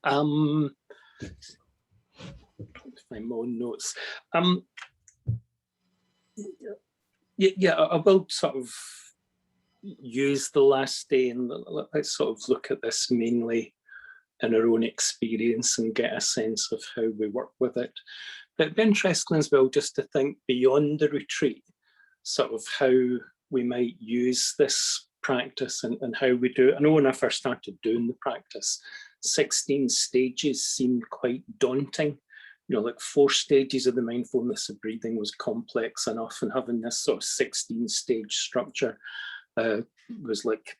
Find my own notes. Yeah, I will sort of use the last day, and let's sort of look at this mainly in our own experience and get a sense of how we work with it. But it'd be interesting as well just to think beyond the retreat, sort of how we might use this practice and how we do it. I know when I first started doing the practice, 16 stages seemed quite daunting. You know, like 4 stages of the mindfulness of breathing was complex enough, and having this sort of 16-stage structure was like,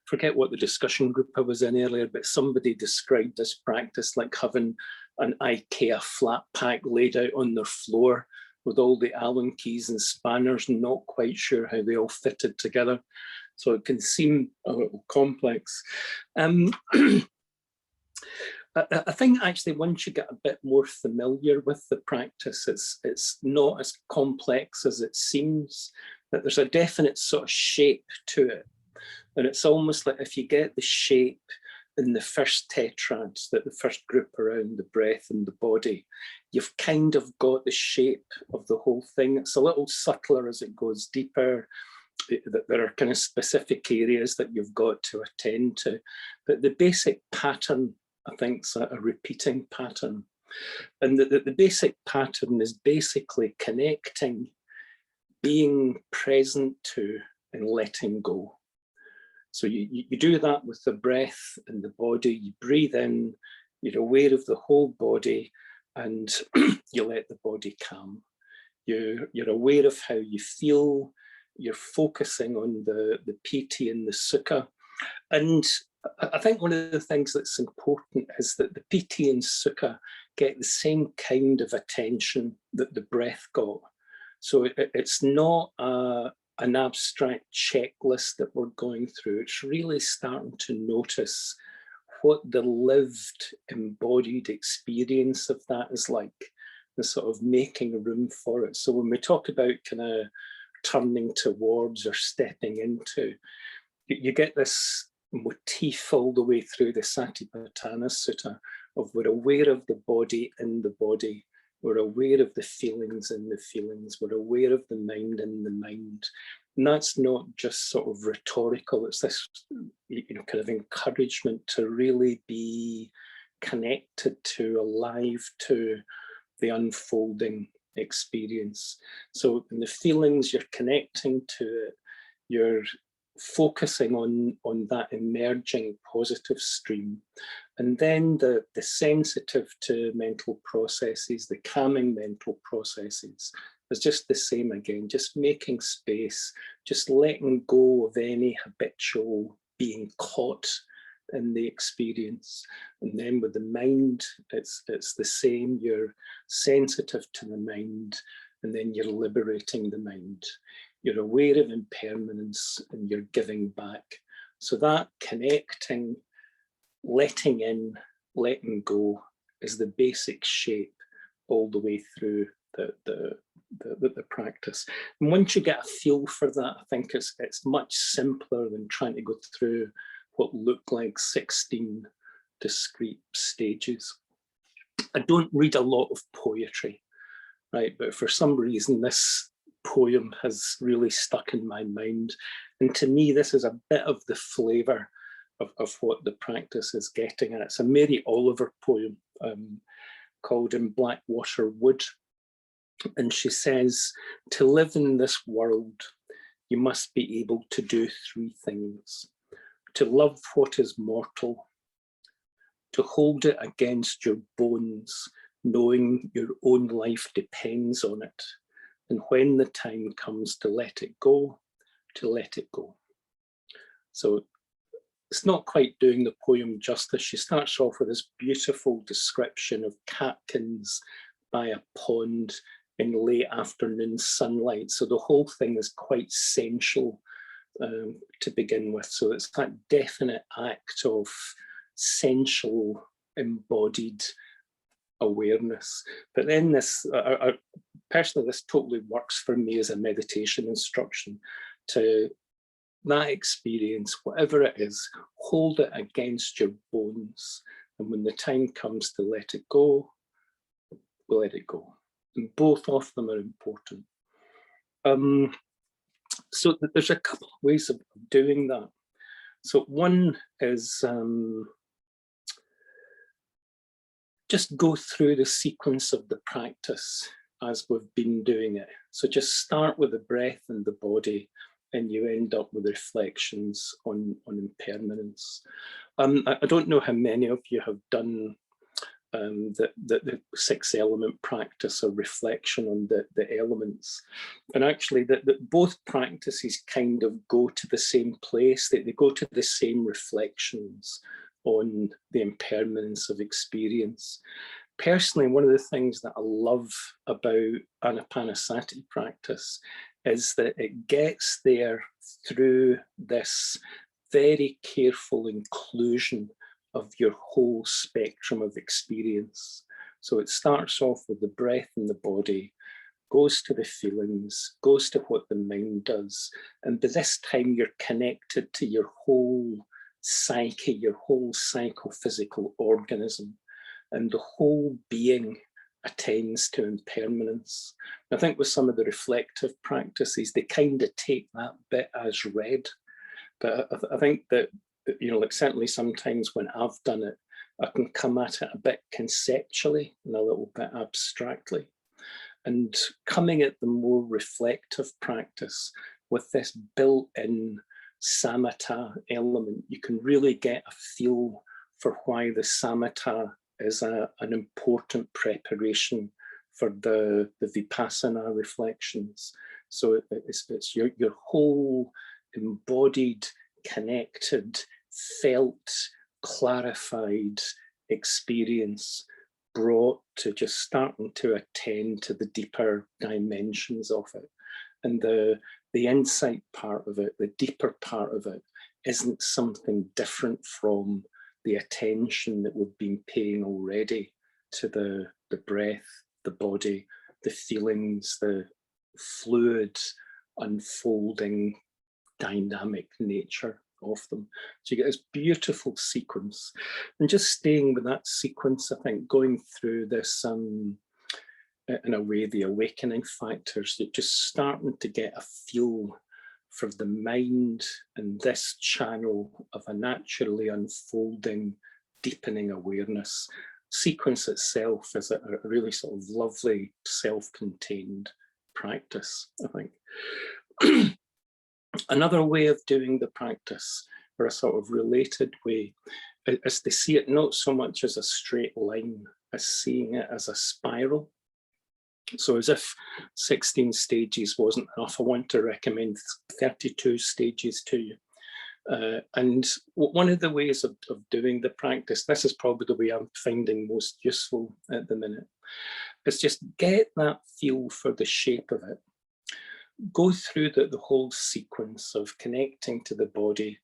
forget what the discussion group I was in earlier, but somebody described this practice like having an IKEA flat pack laid out on their floor with all the Allen keys and spanners, not quite sure how they all fitted together. So it can seem a little complex. I think actually once you get a bit more familiar with the practice, it's not as complex as it seems, that there's a definite sort of shape to it. And it's almost like if you get the shape in the first tetrads, that the first group around the breath and the body, you've kind of got the shape of the whole thing. It's a little subtler as it goes deeper. There are kind of specific areas that you've got to attend to. But the basic pattern, I think, is a repeating pattern. And the basic pattern is basically connecting, being present to, and letting go. So you do that with the breath and the body. You breathe in, you're aware of the whole body, and you let the body calm. You're aware of how you feel. You're focusing on the piti and the sukha. And I think one of the things that's important is that the piti and sukha get the same kind of attention that the breath got. So it's not an abstract checklist that we're going through. It's really starting to notice what the lived, embodied experience of that is like, and sort of making room for it. So when we talk about kind of turning towards or stepping into, you get this motif all the way through the Satipatthana Sutta of we're aware of the body in the body, we're aware of the feelings in the feelings, we're aware of the mind in the mind. And that's not just sort of rhetorical, it's this, you know, kind of encouragement to really be connected to, alive to the unfolding experience. So in the feelings, you're connecting to it, you're focusing on that emerging positive stream. And then the sensitive to mental processes, the calming mental processes, is just the same again, just making space, just letting go of any habitual being caught in the experience. And then with the mind, it's the same, you're sensitive to the mind, and then you're liberating the mind. You're aware of impermanence and you're giving back. So that connecting, letting in, letting go is the basic shape all the way through the practice. And once you get a feel for that, I think it's much simpler than trying to go through what look like 16 discrete stages. I don't read a lot of poetry, right? But for some reason, this poem has really stuck in my mind. And to me, this is a bit of the flavor of what the practice is getting at. It's a Mary Oliver poem called In Blackwater Wood. And she says, to live in this world, you must be able to do 3 things. To love what is mortal, to hold it against your bones, knowing your own life depends on it. And when the time comes to let it go, to let it go. So it's not quite doing the poem justice. She starts off with this beautiful description of catkins by a pond in late afternoon sunlight. So the whole thing is quite sensual to begin with. So it's that definite act of sensual embodied awareness. But then this, personally, this totally works for me as a meditation instruction, to that experience, whatever it is, hold it against your bones. And when the time comes to let it go, we'll let it go. And both of them are important. So there's a couple of ways of doing that. So one is just go through the sequence of the practice as we've been doing it. So just start with the breath and the body, and you end up with reflections on impermanence. I don't know how many of you have done the 6 element practice or reflection on the elements. And actually both practices kind of go to the same place, they go to the same reflections on the impermanence of experience. Personally, one of the things that I love about anapanasati practice is that it gets there through this very careful inclusion of your whole spectrum of experience. So it starts off with the breath and the body, goes to the feelings, goes to what the mind does. And by this time, you're connected to your whole psyche, your whole psychophysical organism, and the whole being attends to impermanence. I think with some of the reflective practices, they kind of take that bit as read. But I think that, you know, like certainly sometimes when I've done it, I can come at it a bit conceptually and a little bit abstractly. And coming at the more reflective practice with this built-in samatha element, you can really get a feel for why the samatha is an important preparation for the vipassana reflections. So it's your whole embodied, connected, felt, clarified experience brought to just starting to attend to the deeper dimensions of it. And the insight part of it, the deeper part of it, isn't something different from the attention that we've been paying already to the breath, the body, the feelings, the fluid, unfolding, dynamic nature of them. So you get this beautiful sequence. And just staying with that sequence, I think going through this, in a way, the awakening factors, that just starting to get a feel for the mind and this channel of a naturally unfolding, deepening awareness. Sequence itself is a really sort of lovely, self-contained practice, I think. Another way of doing the practice, or a sort of related way, is to see it not so much as a straight line, as seeing it as a spiral. So as if 16 stages wasn't enough, I want to recommend 32 stages to you. And one of the ways of doing the practice, this is probably the way I'm finding most useful at the minute, is just get that feel for the shape of it. Go through the whole sequence of connecting to the body,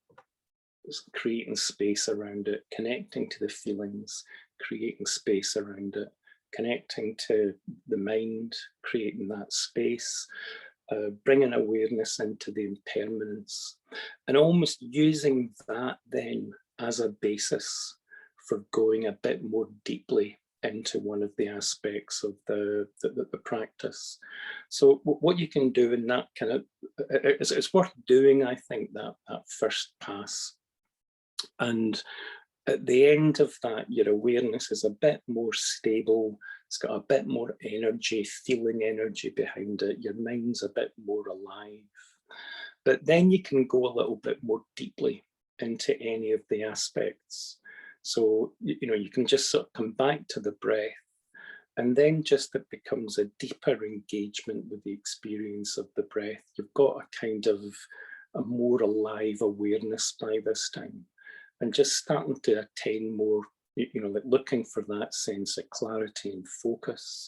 creating space around it, connecting to the feelings, creating space around it, connecting to the mind, creating that space, bringing awareness into the impermanence, and almost using that then as a basis for going a bit more deeply into one of the aspects of the practice. So what you can do in that kind of, it's worth doing, I think, that first pass. And at the end of that, your awareness is a bit more stable. It's got a bit more energy, feeling energy behind it. Your mind's a bit more alive. But then you can go a little bit more deeply into any of the aspects. So, you can just sort of come back to the breath, and then just it becomes a deeper engagement with the experience of the breath. You've got a kind of a more alive awareness by this time, and just starting to attain more, like looking for that sense of clarity and focus,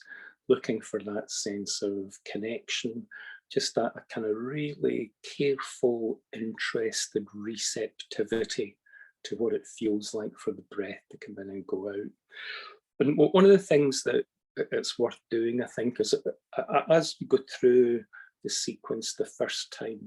looking for that sense of connection, just that kind of really careful, interested receptivity to what it feels like for the breath to come in and go out. And one of the things that it's worth doing, I think, is as you go through the sequence the first time,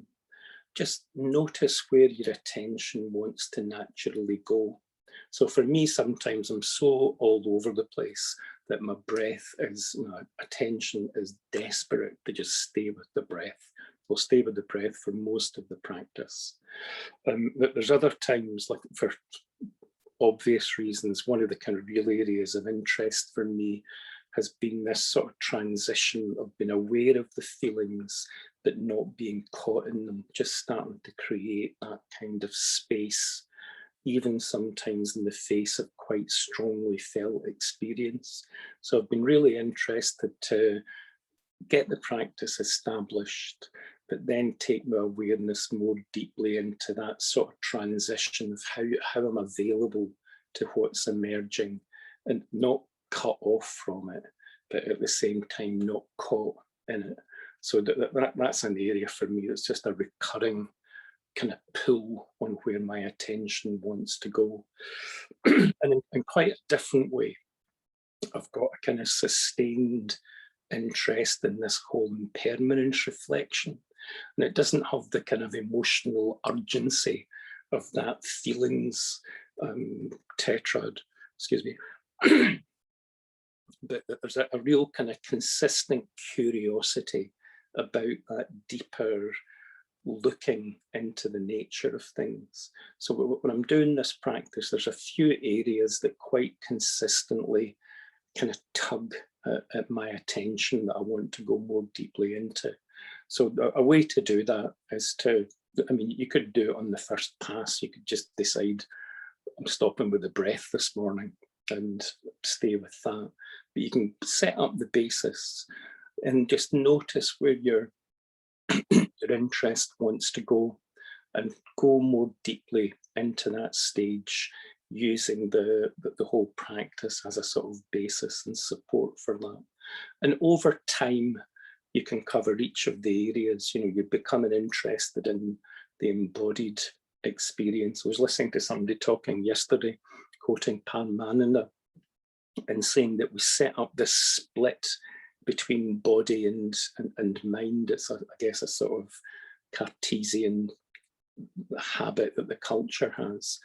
just notice where your attention wants to naturally go. So for me, sometimes I'm so all over the place that my breath is, my attention is desperate to just stay with the breath. We'll stay with the breath for most of the practice. But there's other times, like for obvious reasons, one of the kind of real areas of interest for me has been this sort of transition of being aware of the feelings, but not being caught in them, just starting to create that kind of space, even sometimes in the face of quite strongly felt experience. So I've been really interested to get the practice established, but then take my awareness more deeply into that sort of transition of how I'm available to what's emerging and not cut off from it, but at the same time not caught in it. So that's an area for me that's just a recurring kind of pull on where my attention wants to go. And in quite a different way, I've got a kind of sustained interest in this whole impermanence reflection. And it doesn't have the kind of emotional urgency of that feelings tetrad, excuse me. But there's a real kind of consistent curiosity about that deeper looking into the nature of things. So when I'm doing this practice, there's a few areas that quite consistently kind of tug at my attention that I want to go more deeply into. So a way to do that is to, I mean, you could do it on the first pass. You could just decide, I'm stopping with the breath this morning and stay with that. But you can set up the basis and just notice where your interest wants to go and go more deeply into that stage, using the whole practice as a sort of basis and support for that. And over time, you can cover each of the areas. You know, you're becoming interested in the embodied experience. I was listening to somebody talking yesterday, quoting Padmananda, and saying that we set up this split between body and mind. It's, I guess, a sort of Cartesian habit that the culture has.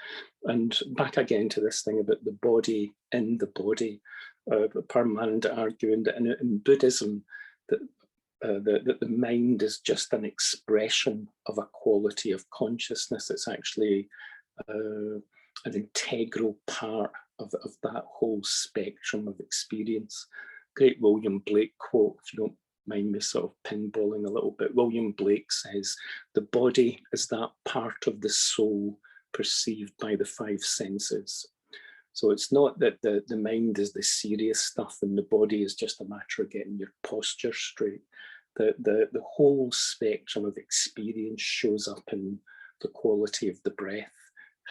And back again to this thing about the body in the body, Paramananda arguing that in Buddhism, that the mind is just an expression of a quality of consciousness. It's actually an integral part of that whole spectrum of experience. Great William Blake quote, if you don't mind me sort of pinballing a little bit. William Blake says, the body is that part of the soul perceived by the five senses. So it's not that the mind is the serious stuff and the body is just a matter of getting your posture straight. The whole spectrum of experience shows up in the quality of the breath,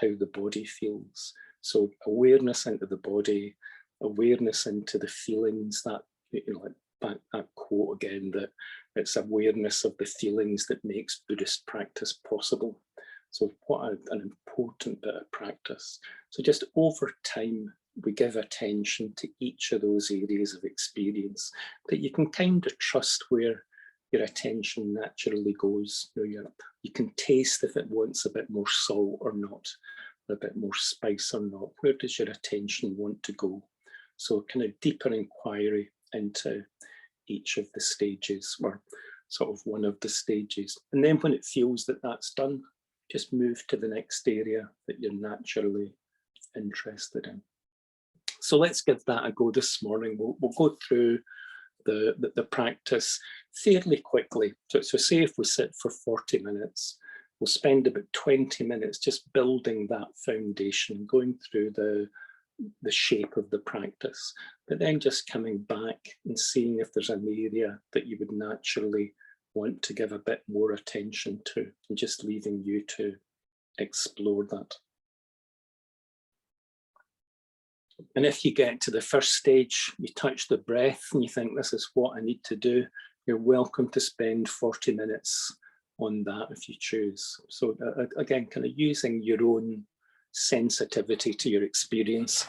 how the body feels. So awareness into the body, awareness into the feelings, that, you know, like that quote again, that it's awareness of the feelings that makes Buddhist practice possible. So what an important bit of practice. So just over time, we give attention to each of those areas of experience that you can kind of trust where your attention naturally goes. You know, you can taste if it wants a bit more salt or not, a bit more spice or not. Where does your attention want to go? So kind of deeper inquiry into each of the stages, or sort of one of the stages. And then when it feels that that's done, just move to the next area that you're naturally interested in. So let's give that a go this morning. We'll go through the practice fairly quickly. So say if we sit for 40 minutes, we'll spend about 20 minutes just building that foundation, going through the shape of the practice, but then just coming back and seeing if there's an area that you would naturally want to give a bit more attention to, and just leaving you to explore that. And if you get to the first stage, you touch the breath and you think this is what I need to do, you're welcome to spend 40 minutes on that if you choose. So again, kind of using your own sensitivity to your experience.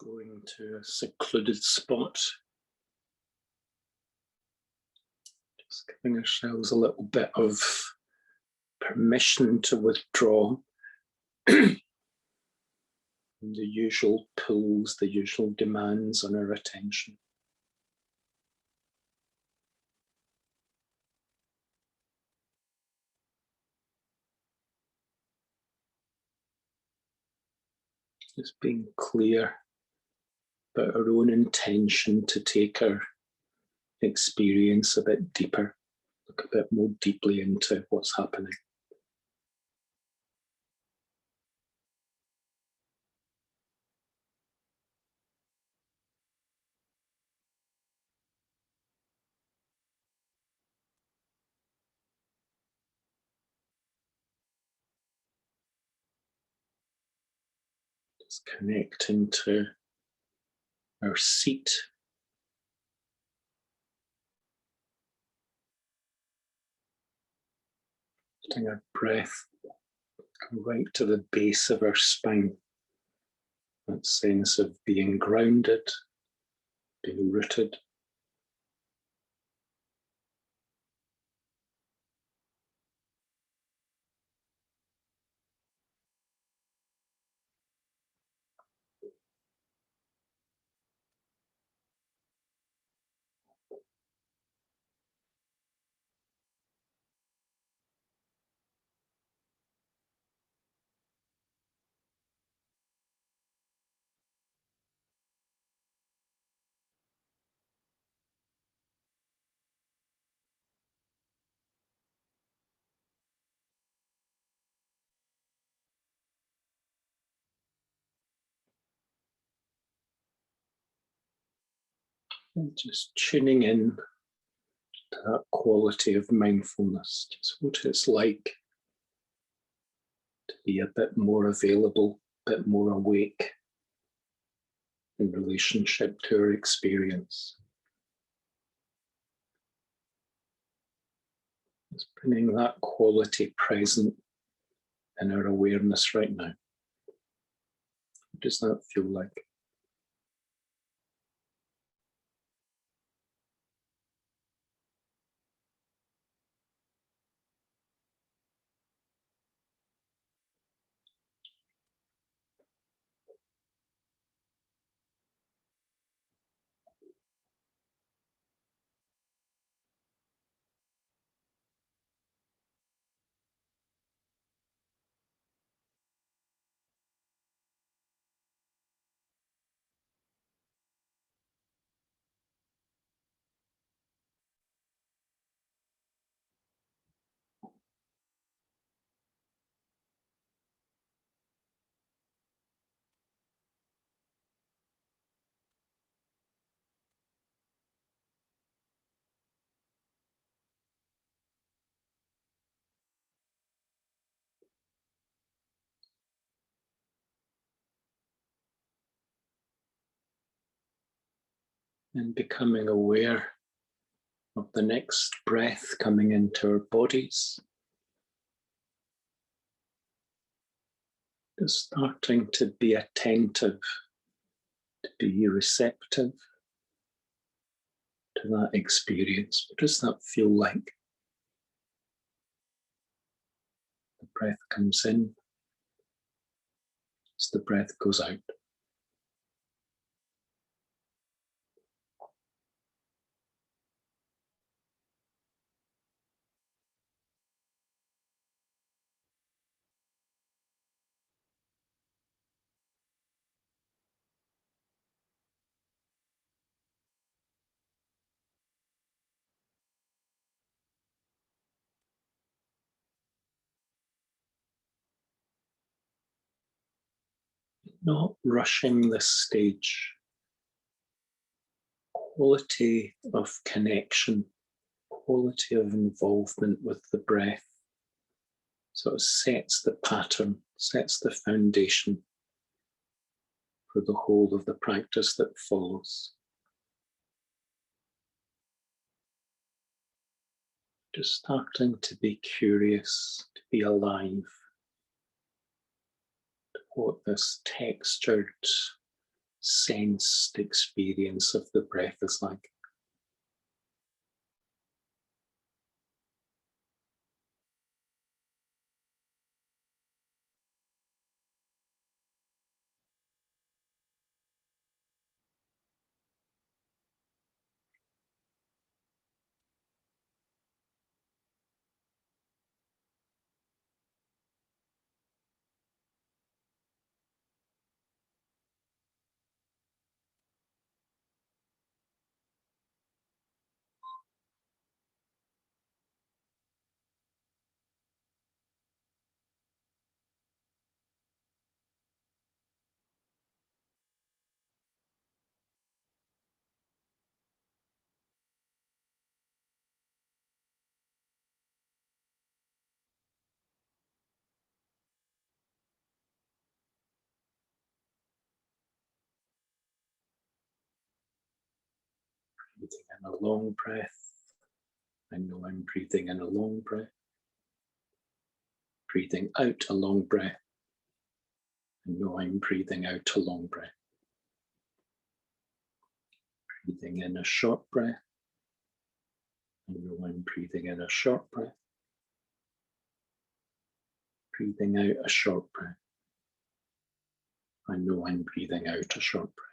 Going to a secluded spot. Just giving ourselves a little bit of permission to withdraw from the usual pulls, the usual demands on our attention. Just being clear about our own intention to take our experience a bit deeper, look a bit more deeply into what's happening. Just connecting to our seat. Letting our breath go right to the base of our spine. That sense of being grounded, being rooted. And just tuning in to that quality of mindfulness, just what it's like to be a bit more available, a bit more awake in relationship to our experience. Just bringing that quality present in our awareness right now. What does that feel like? And becoming aware of the next breath coming into our bodies. Just starting to be attentive, to be receptive to that experience. What does that feel like? The breath comes in as the breath goes out. Not rushing this stage. Quality of connection, quality of involvement with the breath sort of sets the pattern, sets the foundation for the whole of the practice that follows. Just starting to be curious, to be alive to what this textured, sensed experience of the breath is like. Breathing in a long breath. I know I'm breathing in a long breath. Breathing out a long breath. I know I'm breathing out a long breath. Breathing in a short breath. I know I'm breathing in a short breath. Breathing out a short breath. I know I'm breathing out a short breath.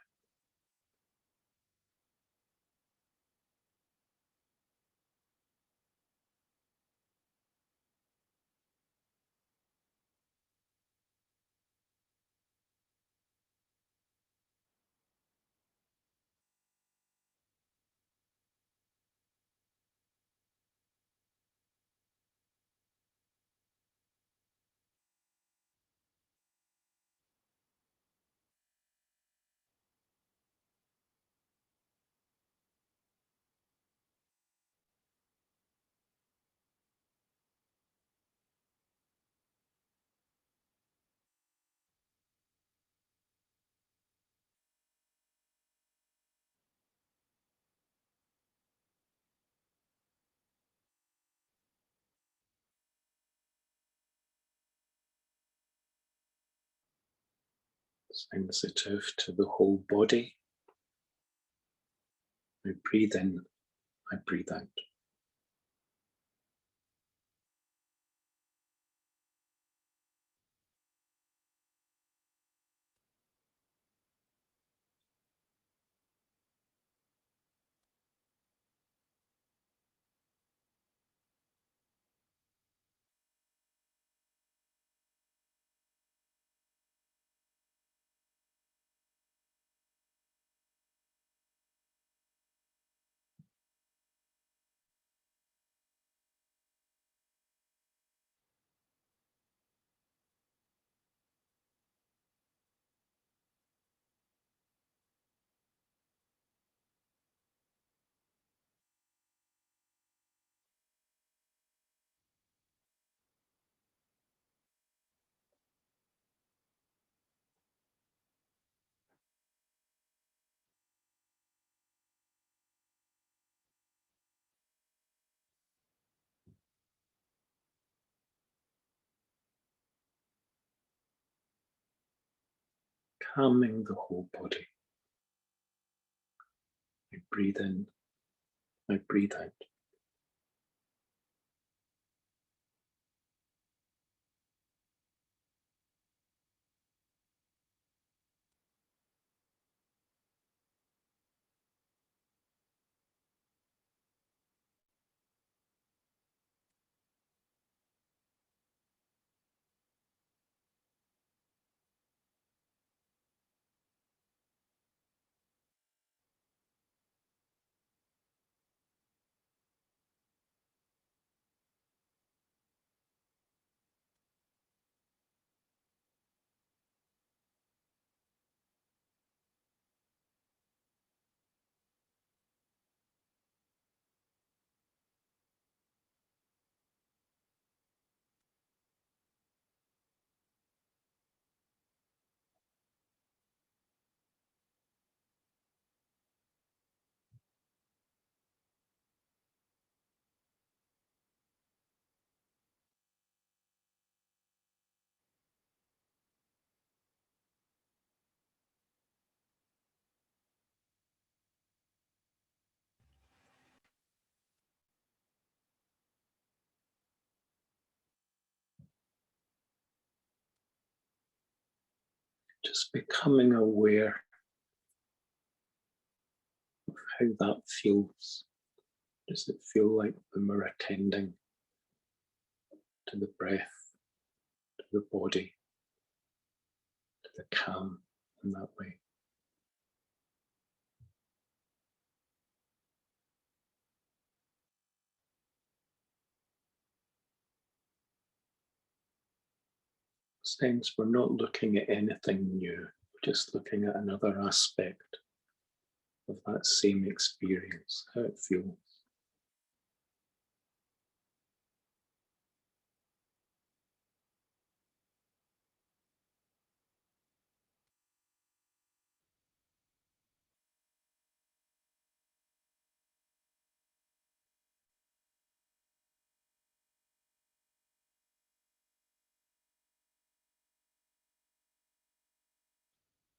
Sensitive to the whole body. I breathe in, I breathe out. Calming the whole body. I breathe in, I breathe out. Just becoming aware of how that feels. Does it feel like when we're attending to the breath, to the body, to the calm in that way? Sense we're not looking at anything new, we're just looking at another aspect of that same experience, how it feels.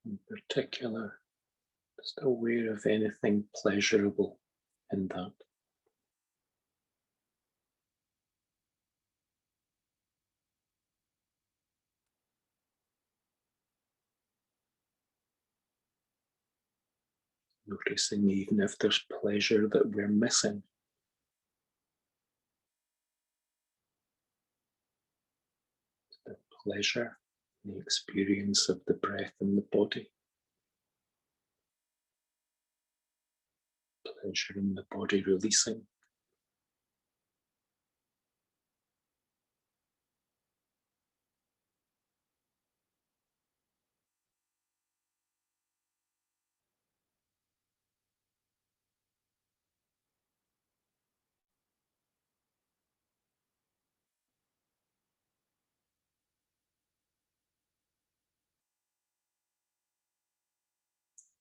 In particular, just aware of anything pleasurable in that. Noticing even if there's pleasure that we're missing. The pleasure, the experience of the breath in the body. Pleasure in the body releasing.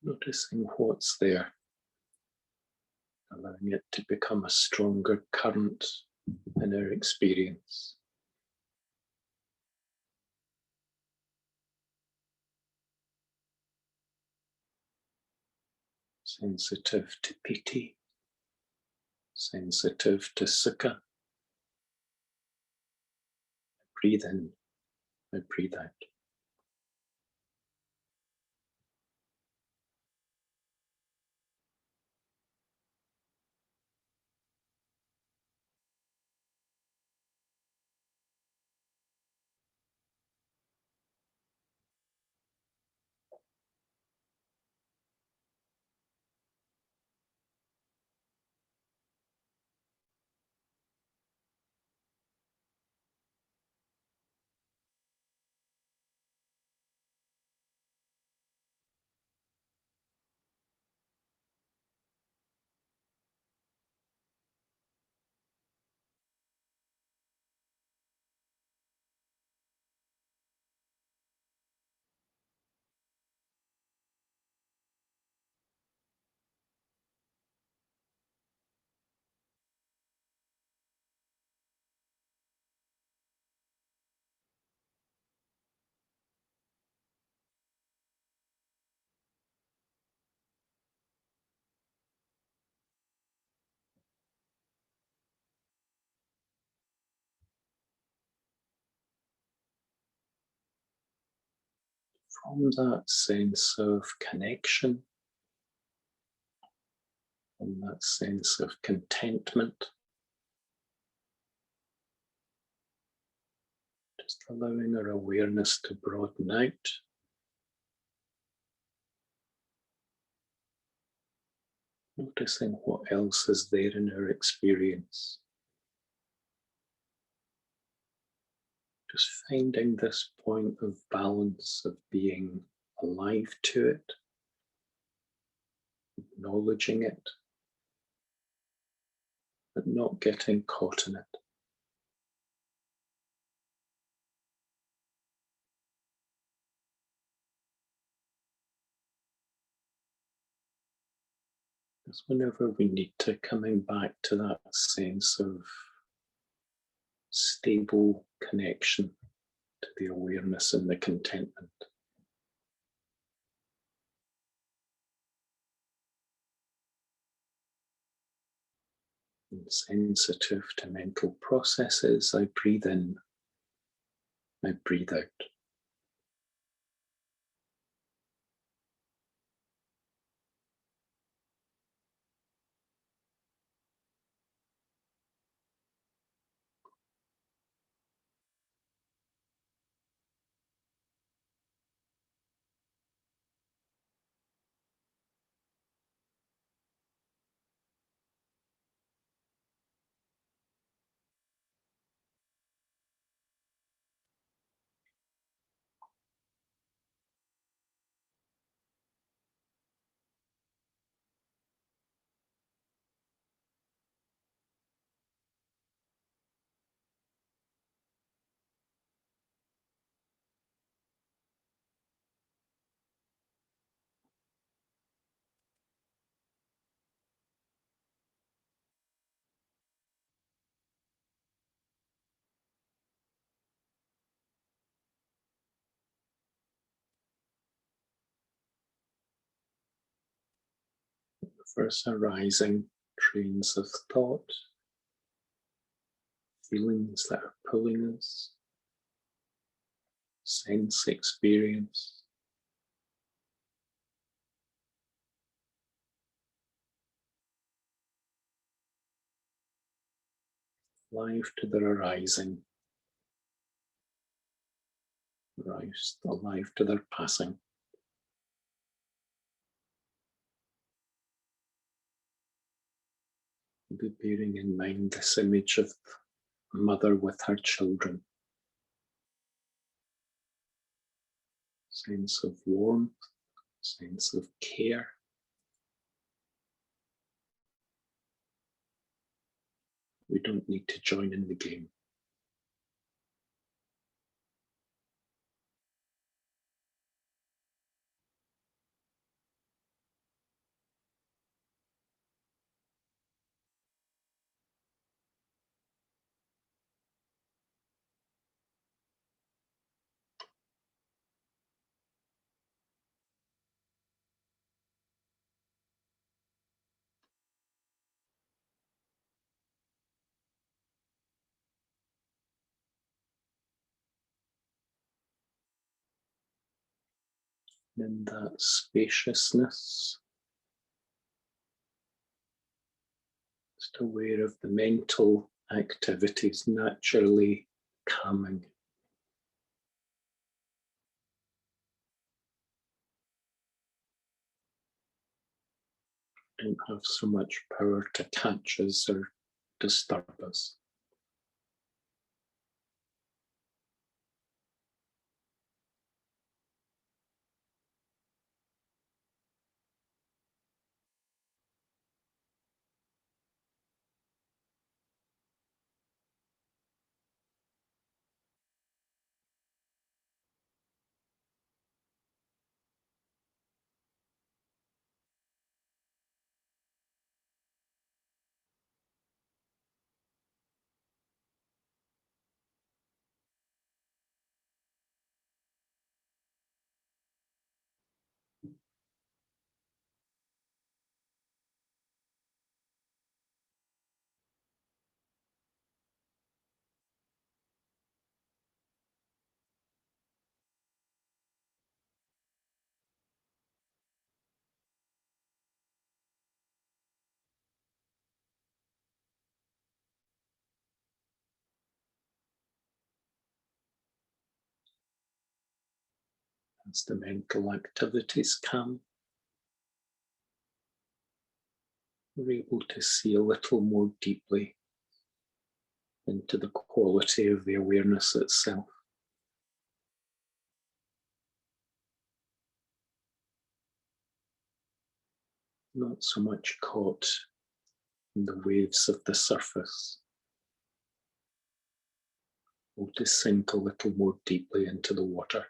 Noticing what's there, allowing it to become a stronger current in our experience. Sensitive to piti, sensitive to sukha. Breathe in, I breathe out. From that sense of connection, from that sense of contentment, just allowing our awareness to broaden out. Noticing what else is there in our experience. Just finding this point of balance, of being alive to it, acknowledging it, but not getting caught in it. Because whenever we need to, coming back to that sense of stable connection to the awareness and the contentment. And sensitive to mental processes, I breathe in, I breathe out. first arising trains of thought, feelings that are pulling us, sense experience. Alive to their arising, alive to their passing. Be bearing in mind this image of a mother with her children. Sense of warmth, sense of care. We don't need to join in the game. In that spaciousness, just aware of the mental activities naturally calming. Don't have so much power to catch us or disturb us. As the mental activities come, we're able to see a little more deeply into the quality of the awareness itself. Not so much caught in the waves of the surface, able to sink a little more deeply into the water.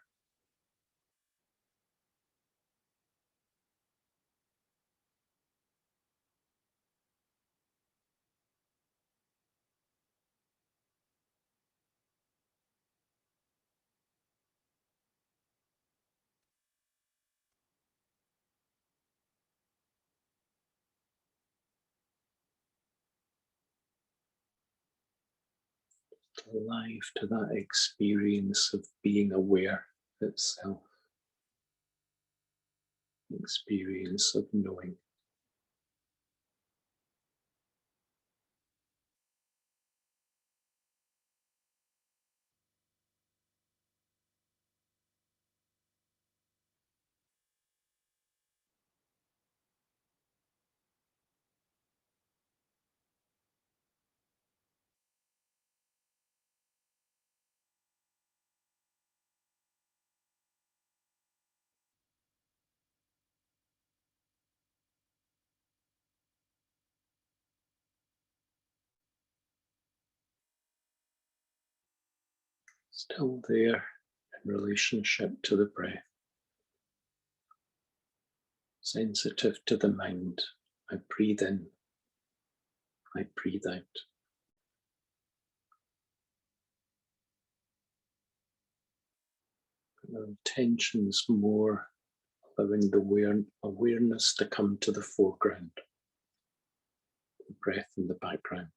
Alive to that experience of being aware itself, experience of knowing. Still there in relationship to the breath, sensitive to the mind. I breathe in, I breathe out. Our intention is more allowing the awareness to come to the foreground. the breath in the background.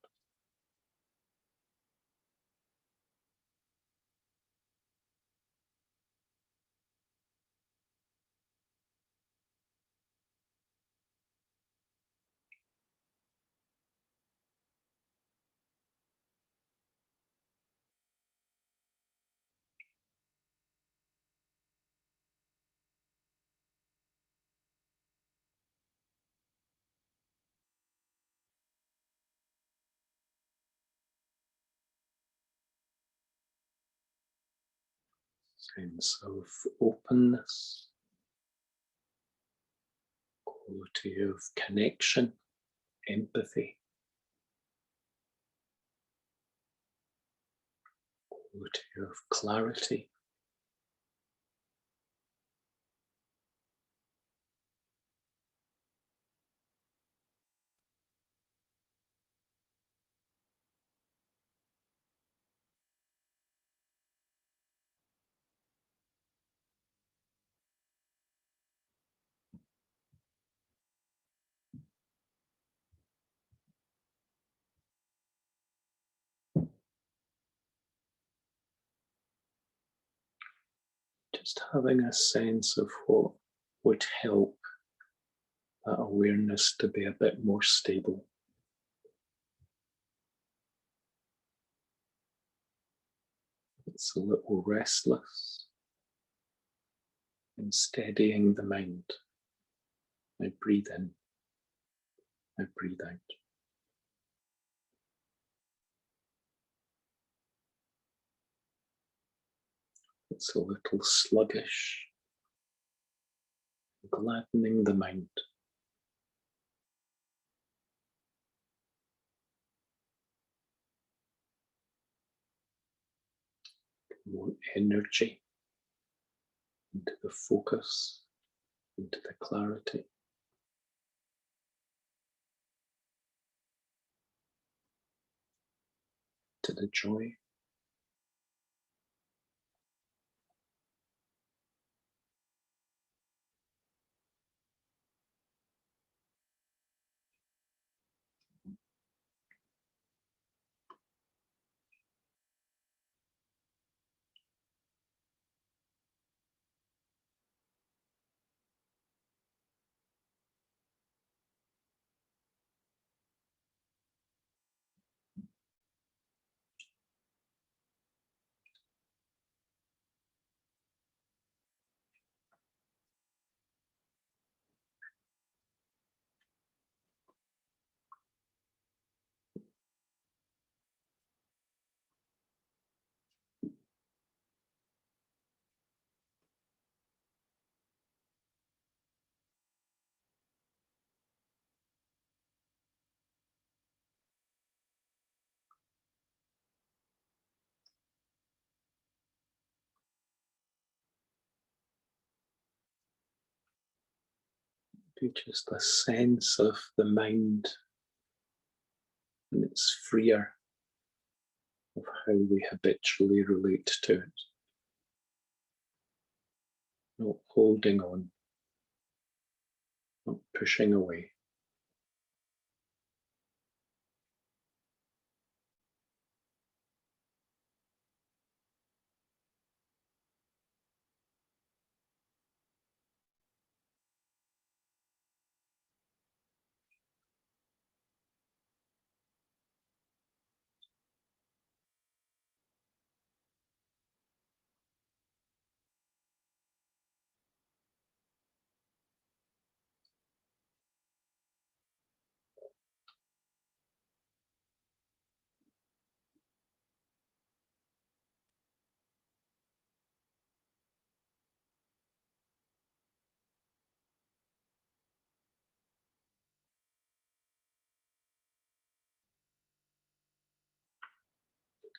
Sense of openness, quality of connection, empathy, quality of clarity, just having a sense of what would help that awareness to be a bit more stable. It's a little restless, and steadying the mind. I breathe in, I breathe out. It's a little sluggish, gladdening the mind. More energy into the focus, into the clarity. To the joy. Be just a sense of the mind, and it's freer of how we habitually relate to it. Not holding on, not pushing away.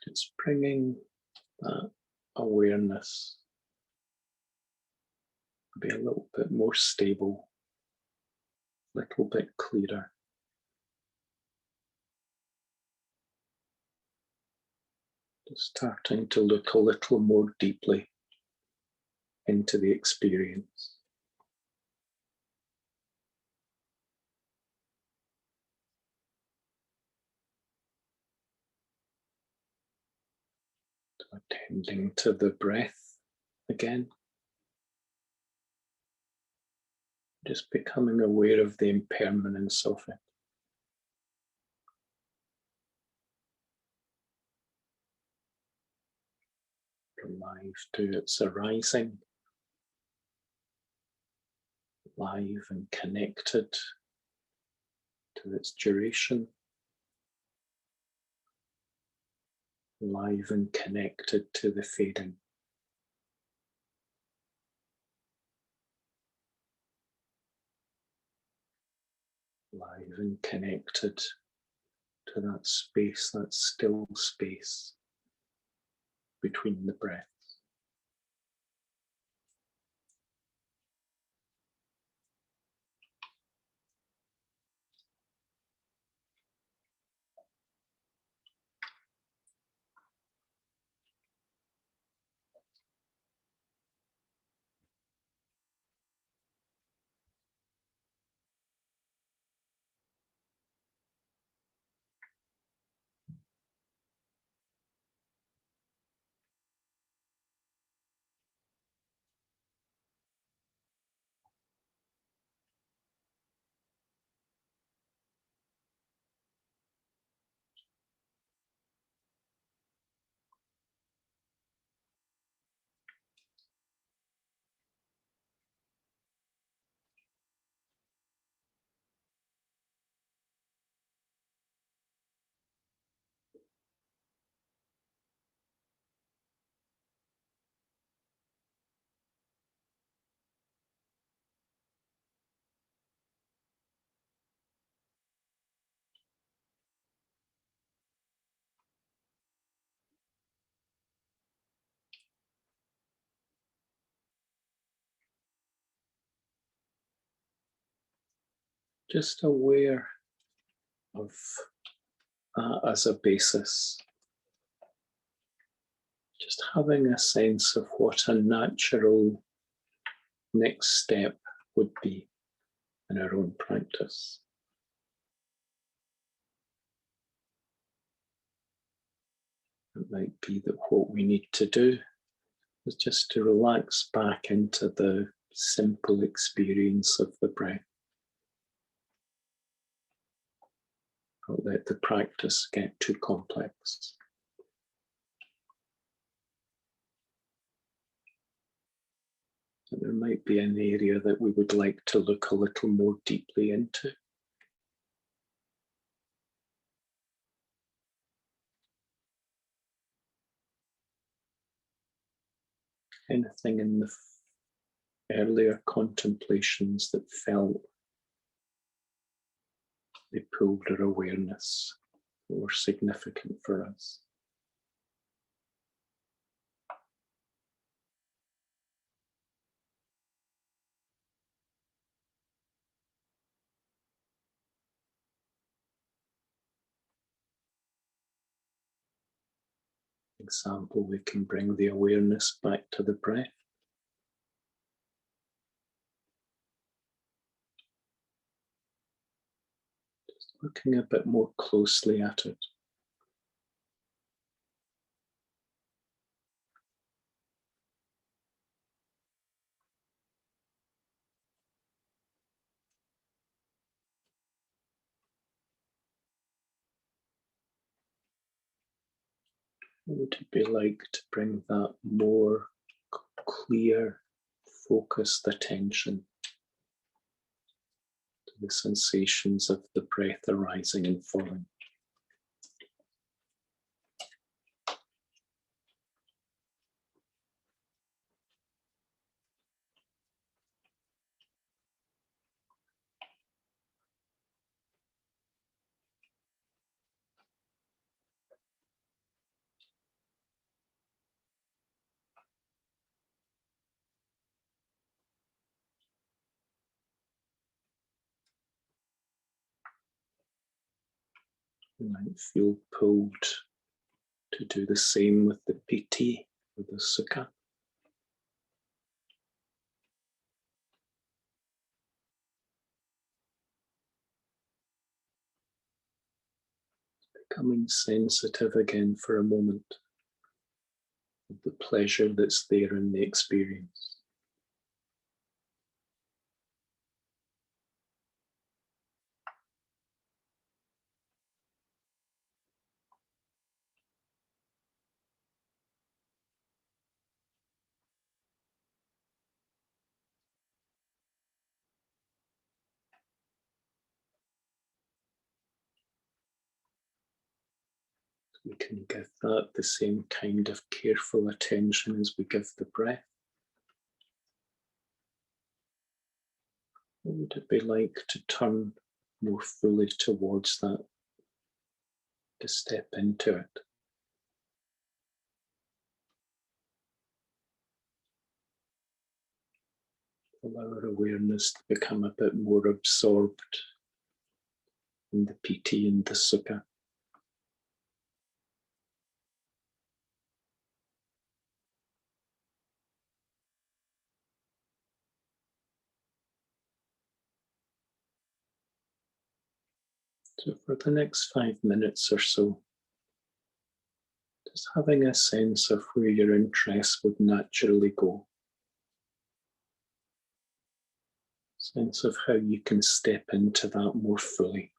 Just bringing that awareness to be a little bit more stable, a little bit clearer. Just starting to look a little more deeply into the experience. Attending to the breath again. Just becoming aware of the impermanence of it. Alive to its arising, live and connected to its duration, live and connected to the fading. Live and connected to that space, that still space between the breaths. Just aware of that as a basis. Just having a sense of what a natural next step would be in our own practice. It might be that what we need to do is just to relax back into the simple experience of the breath. Don't let the practice get too complex. And there might be an area that we would like to look a little more deeply into. Anything in the earlier contemplations that felt they pulled our awareness, that were significant for us. For example, we can bring the awareness back to the breath. Just looking a bit more closely at it. What would it be like to bring that more clear, focused attention to the sensations of the breath arising and falling? You might feel pulled to do the same with the piti or the sukha. Becoming sensitive again for a moment of the pleasure that's there in the experience. We can give that the same kind of careful attention as we give the breath. What would it be like to turn more fully towards that, to step into it? Allow our awareness to become a bit more absorbed in the piti and the sukha. So for the next 5 minutes or so, just having a sense of where your interest would naturally go. Sense of how you can step into that more fully.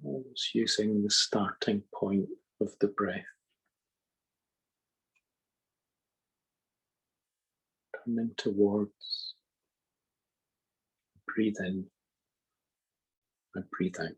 Always using the starting point of the breath. Turning towards, breathe in and breathe out.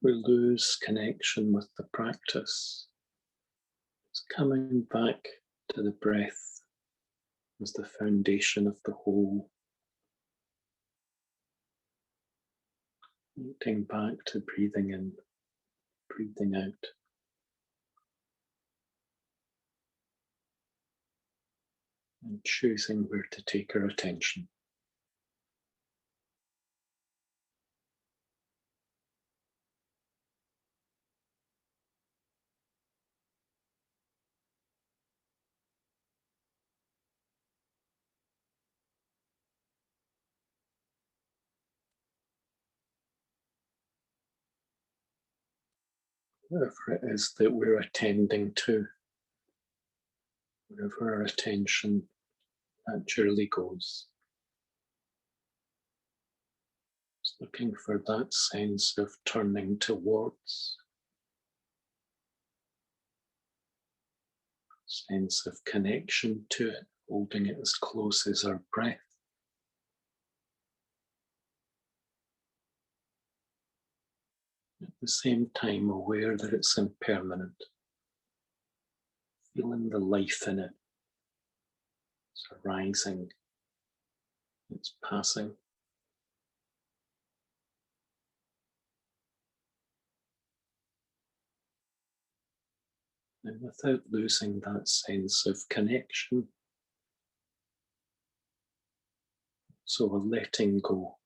we lose connection with the practice, it's coming back to the breath as the foundation of the whole. Getting back to breathing in, breathing out. And choosing where to take our attention. Whatever it is that we're attending to, wherever our attention naturally goes. Just looking for that sense of turning towards, sense of connection to it, holding it as close as our breath. At the same time, aware that it's impermanent, feeling the life in it. It's arising, it's passing. And without losing that sense of connection, so a letting go.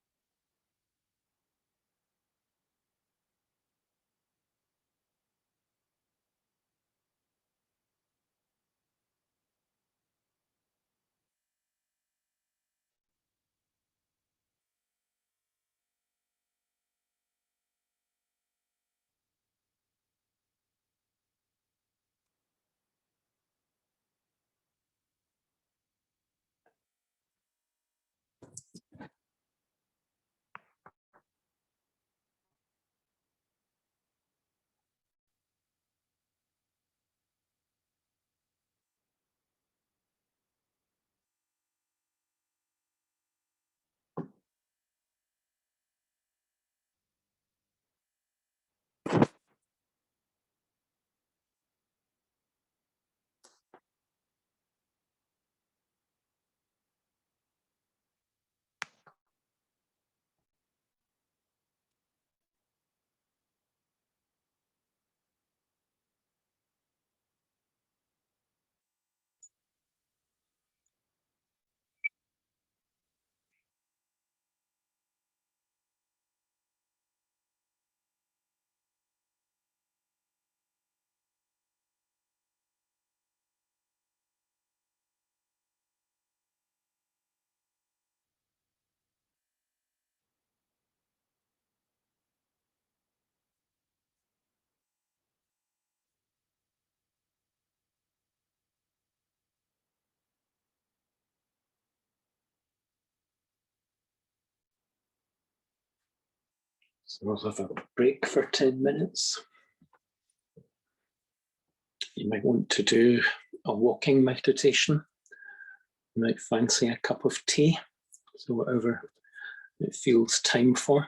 So we'll have a break for 10 minutes. You might want to do a walking meditation. You might fancy a cup of tea, so whatever it feels time for.